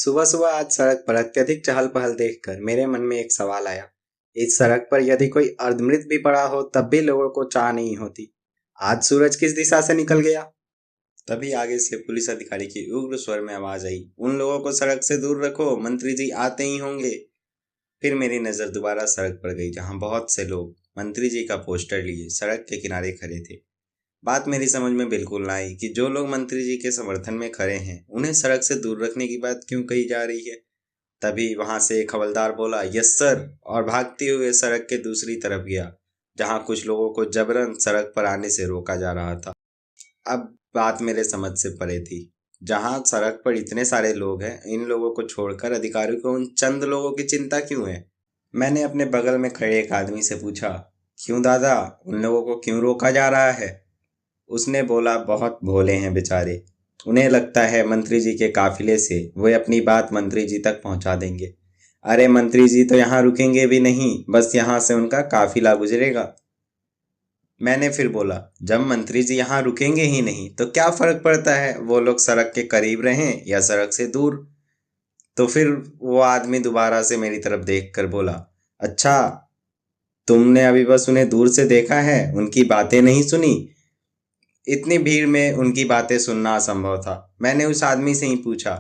सुबह सुबह आज सड़क पर अत्यधिक चहल पहल देखकर मेरे मन में एक सवाल आया। इस सड़क पर यदि कोई अर्धमृत भी पड़ा हो तब भी लोगों को चाह नहीं होती। आज सूरज किस दिशा से निकल गया? तभी आगे से पुलिस अधिकारी की उग्र स्वर में आवाज आई, उन लोगों को सड़क से दूर रखो, मंत्री जी आते ही होंगे। फिर मेरी नजर दोबारा सड़क पर गई, जहां बहुत से लोग मंत्री जी का पोस्टर लिए सड़क के किनारे खड़े थे। बात मेरी समझ में बिल्कुल ना आई कि जो लोग मंत्री जी के समर्थन में खड़े हैं उन्हें सड़क से दूर रखने की बात क्यों कही जा रही है। तभी वहां से एक हवलदार बोला, यस सर, और भागते हुए सड़क के दूसरी तरफ गया, जहां कुछ लोगों को जबरन सड़क पर आने से रोका जा रहा था। अब बात मेरे समझ से परे थी। जहां सड़क पर इतने सारे लोग हैं, इन लोगों को छोड़कर अधिकारियों को उन चंद लोगों की चिंता क्यों है? मैंने अपने बगल में खड़े एक आदमी से पूछा, क्यों दादा, उन लोगों को क्यों रोका जा रहा है? उसने बोला, बहुत भोले हैं बेचारे, उन्हें लगता है मंत्री जी के काफिले से वे अपनी बात मंत्री जी तक पहुंचा देंगे। अरे मंत्री जी तो यहाँ रुकेंगे भी नहीं, बस यहाँ से उनका काफिला गुजरेगा। मैंने फिर बोला, जब मंत्री जी यहाँ रुकेंगे ही नहीं तो क्या फर्क पड़ता है वो लोग सड़क के करीब रहें या सड़क से दूर? तो फिर वो आदमी दोबारा से मेरी तरफ देख कर बोला, अच्छा, तुमने अभी बस उन्हें दूर से देखा है, उनकी बातें नहीं सुनी? इतनी भीड़ में उनकी बातें सुनना असंभव था। मैंने उस आदमी से ही पूछा,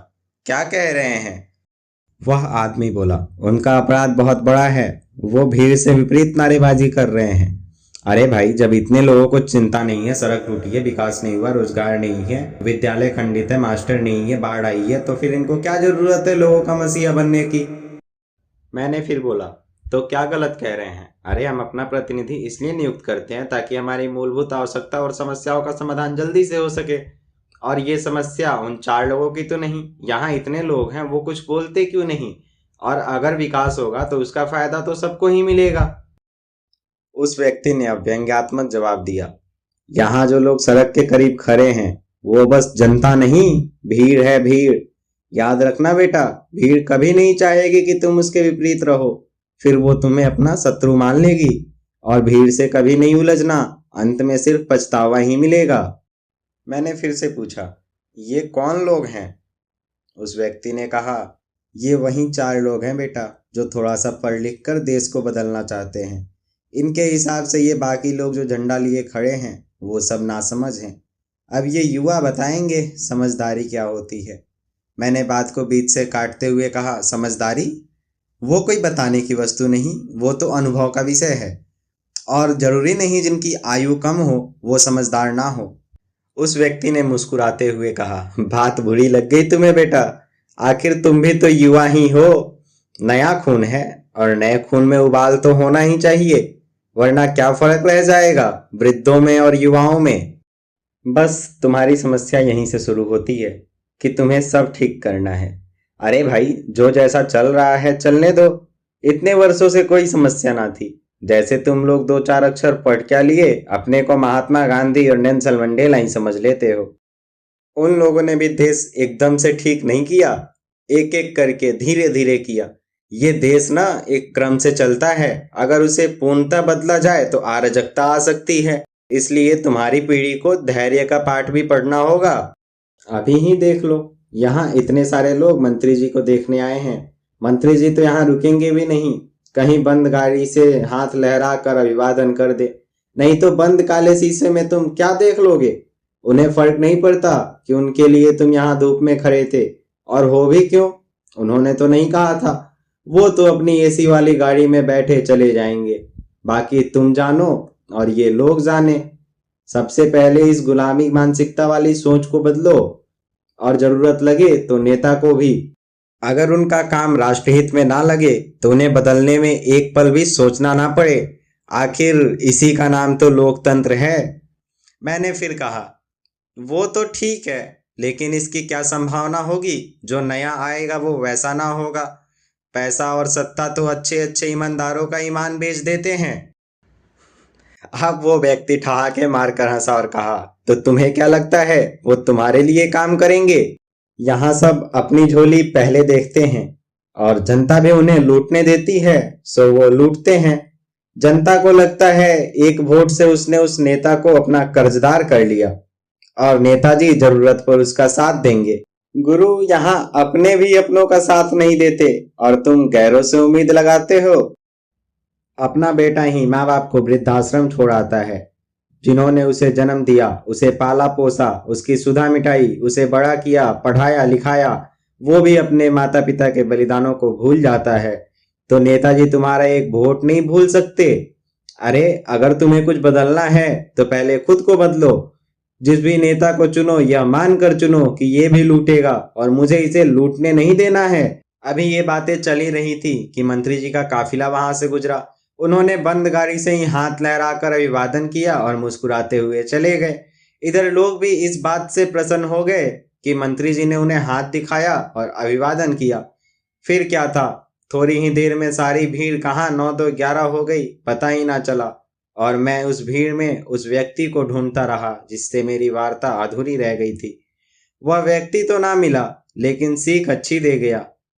क्या कह रहे हैं? वह आदमी बोला, उनका अपराध बहुत बड़ा है, वो भीड़ से विपरीत नारेबाजी कर रहे हैं। अरे भाई, जब इतने लोगों को चिंता नहीं है, सड़क टूटी है, विकास नहीं हुआ, रोजगार नहीं है, विद्यालय खंडित है, मास्टर नहीं है, बाढ़ आई है, तो फिर इनको क्या जरूरत है लोगों का मसीहा बनने की? मैंने फिर बोला, तो क्या गलत कह रहे हैं? अरे हम अपना प्रतिनिधि इसलिए नियुक्त करते हैं ताकि हमारी मूलभूत आवश्यकता और समस्याओं का समाधान जल्दी से हो सके। और ये समस्या उन 4 लोगों की तो नहीं, यहाँ इतने लोग हैं, वो कुछ बोलते क्यों नहीं? और अगर विकास होगा तो उसका फायदा तो सबको ही मिलेगा। उस व्यक्ति ने अब व्यंग्यात्मक जवाब दिया, यहाँ जो लोग सड़क के करीब खड़े हैं वो बस जनता नहीं, भीड़ है, भीड़। याद रखना बेटा, भीड़ कभी नहीं चाहेगी कि तुम उसके विपरीत रहो, फिर वो तुम्हें अपना शत्रु मान लेगी। और भीड़ से कभी नहीं उलझना, अंत में सिर्फ पछतावा ही मिलेगा। मैंने फिर से पूछा, ये कौन लोग हैं? उस व्यक्ति ने कहा, ये वही 4 लोग हैं बेटा, जो थोड़ा सा पढ़ लिख कर देश को बदलना चाहते हैं। इनके हिसाब से ये बाकी लोग जो झंडा लिए खड़े हैं वो सब नासमझ हैं। अब ये युवा बताएंगे समझदारी क्या होती है। मैंने बात को बीच से काटते हुए कहा, समझदारी? वो कोई बताने की वस्तु नहीं, वो तो अनुभव का विषय है। और जरूरी नहीं जिनकी आयु कम हो वो समझदार ना हो। उस व्यक्ति ने मुस्कुराते हुए कहा, बात बुरी लग गई तुम्हें बेटा, आखिर तुम भी तो युवा ही हो। नया खून है और नए खून में उबाल तो होना ही चाहिए, वरना क्या फर्क रह जाएगा वृद्धों में और युवाओं में? बस तुम्हारी समस्या यहीं से शुरू होती है कि तुम्हें सब ठीक करना है। अरे भाई, जो जैसा चल रहा है चलने दो, इतने वर्षों से कोई समस्या ना थी। जैसे तुम लोग 2-4 अक्षर पढ़ क्या लिए अपने को महात्मा गांधी और नेल्सन मंडेला ही समझ लेते हो। उन लोगों ने भी देश एकदम से ठीक नहीं किया, एक एक करके धीरे धीरे किया। ये देश ना एक क्रम से चलता है, अगर उसे पूर्णतः बदला जाए तो अराजकता आ सकती है। इसलिए तुम्हारी पीढ़ी को धैर्य का पाठ भी पढ़ना होगा। अभी ही देख लो, यहाँ इतने सारे लोग मंत्री जी को देखने आए हैं। मंत्री जी तो यहाँ रुकेंगे भी नहीं, कहीं बंद गाड़ी से हाथ लहरा कर अभिवादन कर दे, नहीं तो बंद काले शीशे में तुम क्या देख लोगे? उन्हें फर्क नहीं पड़ता कि उनके लिए तुम यहाँ धूप में खड़े थे, और हो भी क्यों, उन्होंने तो नहीं कहा था। वो तो अपनी एसी वाली गाड़ी में बैठे चले जाएंगे। बाकी तुम जानो और ये लोग जाने। सबसे पहले इस गुलामी मानसिकता वाली सोच को बदलो, और जरूरत लगे तो नेता को भी। अगर उनका काम राष्ट्रहित में ना लगे तो उन्हें बदलने में एक पल भी सोचना ना पड़े। आखिर इसी का नाम तो लोकतंत्र है। मैंने फिर कहा, वो तो ठीक है, लेकिन इसकी क्या संभावना होगी? जो नया आएगा वो वैसा ना होगा। पैसा और सत्ता तो अच्छे अच्छे ईमानदारों का ईमान बेच देते हैं। अब वो व्यक्ति ठहाके मारकर हंसा और कहा, तो तुम्हें क्या लगता है वो तुम्हारे लिए काम करेंगे? यहाँ सब अपनी झोली पहले देखते हैं, और जनता भी उन्हें लूटने देती है, सो वो लूटते हैं। जनता को लगता है एक वोट से उसने उस नेता को अपना कर्जदार कर लिया, और नेताजी जरूरत पर उसका साथ देंगे। गुरु, यहाँ अपने भी अपनों का साथ नहीं देते और तुम गैरों से उम्मीद लगाते हो। अपना बेटा ही माँ बाप को वृद्धाश्रम छोड़ आता है, जिन्होंने उसे जन्म दिया, उसे पाला पोसा, उसकी सुधा मिटाई, उसे बड़ा किया, पढ़ाया लिखाया, वो भी अपने माता पिता के बलिदानों को भूल जाता है, तो नेताजी तुम्हारा एक वोट नहीं भूल सकते। अरे अगर तुम्हें कुछ बदलना है तो पहले खुद को बदलो। जिस भी नेता को चुनो यह मान कर चुनो कि ये भी लूटेगा और मुझे इसे लूटने नहीं देना है। अभी ये बातें चली रही थी कि मंत्री जी का काफिला वहां से गुजरा। उन्होंने बंद गाड़ी से ही हाथ लहराकर अभिवादन किया और मुस्कुराते हुए चले गए। इधर लोग भी इस बात से प्रसन्न हो गए कि मंत्री जी ने उन्हें हाथ दिखाया और अभिवादन किया। फिर क्या था, थोड़ी ही देर में सारी भीड़ कहाँ 9 तो 11 हो गई, पता ही ना चला। और मैं उस भीड़ में उस व्यक्ति को ढूंढता रहा जिससे मेरी वार्ता अधूरी रह गई थी। वह व्यक्ति तो ना मिला, लेकिन सीख अच्छी दे गया।